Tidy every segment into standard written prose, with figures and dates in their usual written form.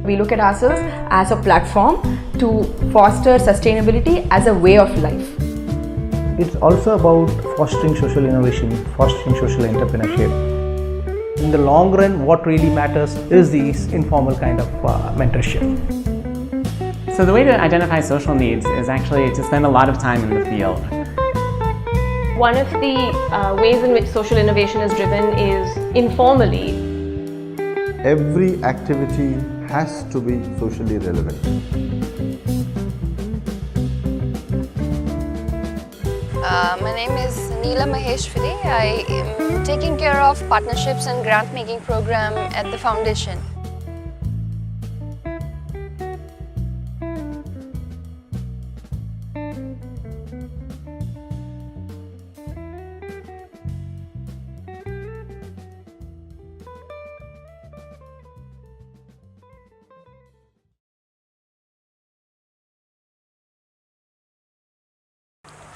We look at ourselves as a platform to foster sustainability as a way of life. It's also about fostering social innovation, fostering social entrepreneurship. In the long run, what really matters is this informal kind of mentorship. So the way to identify social needs is actually to spend a lot of time in the field. One of the ways in which social innovation is driven is informally. Every activity has to be socially relevant. My name is Neelam Maheshwari. I am taking care of partnerships and grant making program at the foundation.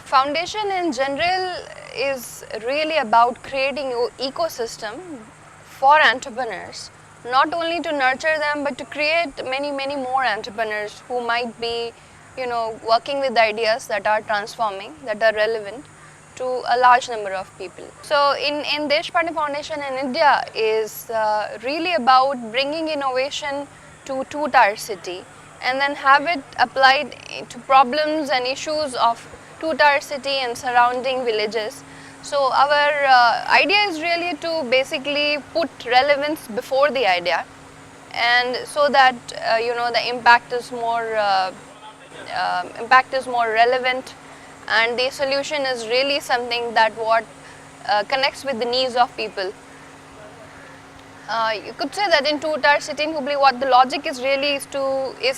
Foundation in general is really about creating an ecosystem for entrepreneurs, not only to nurture them but to create many more entrepreneurs who might be, working with ideas that are transforming, that are relevant to a large number of people. So in Deshpande Foundation in India is really about bringing innovation to two-tier city and then have it applied to problems and issues of two-tier city and surrounding villages. So our idea is really to basically put relevance before the idea, and so that the impact is more relevant, and the solution is really something that connects with the needs of people. You could say that in two-tier city in Hubli, what the logic is really is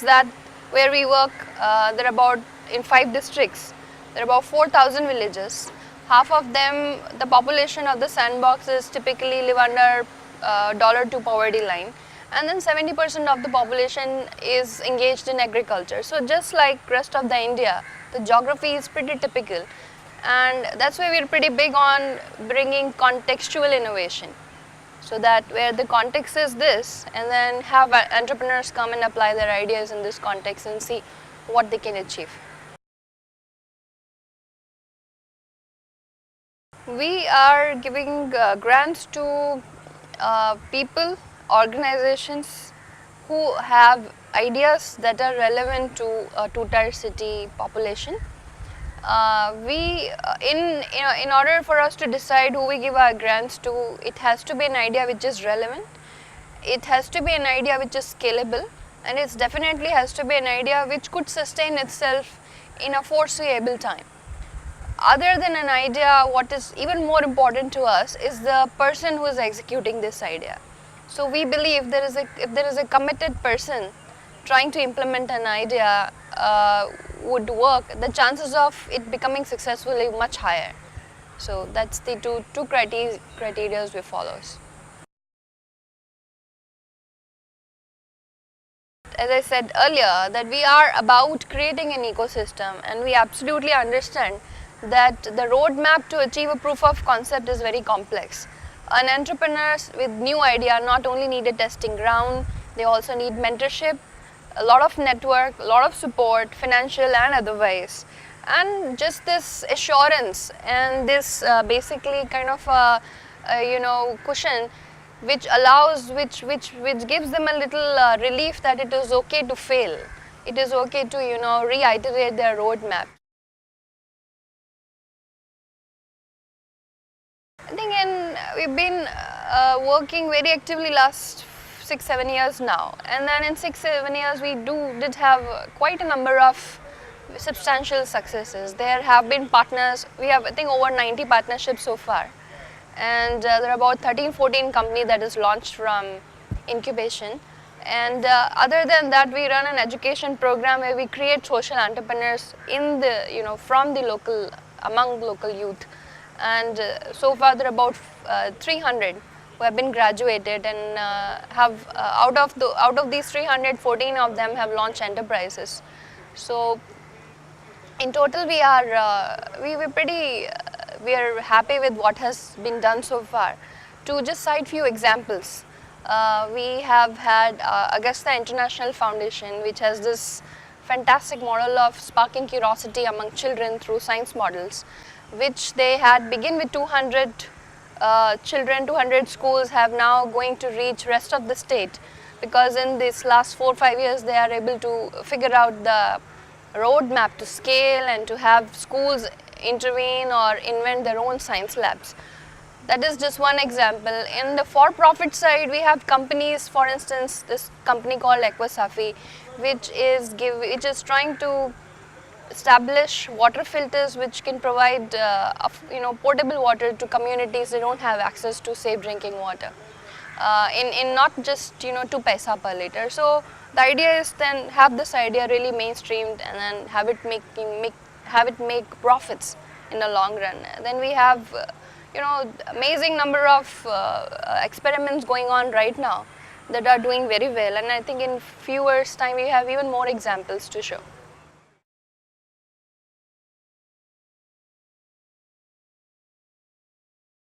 that where we work, there are about in 5 districts. There are about 4,000 villages. Half of them, the population of the sandboxes typically live under $2 poverty line, and then 70% of the population is engaged in agriculture. So just like rest of the India, the geography is pretty typical, and that's why we're pretty big on bringing contextual innovation. So that where the context is this, and then have entrepreneurs come and apply their ideas in this context and see what they can achieve. We are giving grants to people, organizations who have ideas that are relevant to a two-tier city population. In order for us to decide who we give our grants to, it has to be an idea which is relevant, it has to be an idea which is scalable, and it definitely has to be an idea which could sustain itself in a foreseeable time. Other than an idea, what is even more important to us is the person who is executing this idea. So we believe if there is a committed person trying to implement an idea would work, the chances of it becoming successful is much higher. So that's the two criteria we follow. As I said earlier, that we are about creating an ecosystem, and we absolutely understand that the roadmap to achieve a proof of concept is very complex. An entrepreneur with new idea not only need a testing ground, they also need mentorship, a lot of network, a lot of support, financial and otherwise, and just this assurance and this basically kind of cushion which gives them a little relief that it is okay to fail, it is okay to reiterate their roadmap. I think we've been working very actively last 6-7 years now, and then in 6-7 years we did have quite a number of substantial successes. There have been partners, we have I think over 90 partnerships so far, and there are about 13-14 companies that is launched from incubation. And other than that, we run an education program where we create social entrepreneurs from the among local youth. And so far there are about 300 who have been graduated, and have out of these 300, 14 of them have launched enterprises. So in total we are happy with what has been done so far. To just cite few examples, we have had Augusta International Foundation, which has this fantastic model of sparking curiosity among children through science models, which they had begin with 200 children, 200 schools, have now going to reach rest of the state, because in this last 4-5 years they are able to figure out the roadmap to scale and to have schools intervene or invent their own science labs. That is just one example. In the for-profit side, we have companies, for instance, this company called Equisafi, which is trying to establish water filters which can provide portable water to communities that don't have access to safe drinking water. In not just 2 paisa per liter. So the idea is then have this idea really mainstreamed and then have it make profits in the long run. Then we have amazing number of experiments going on right now that are doing very well, and I think in few years time we have even more examples to show.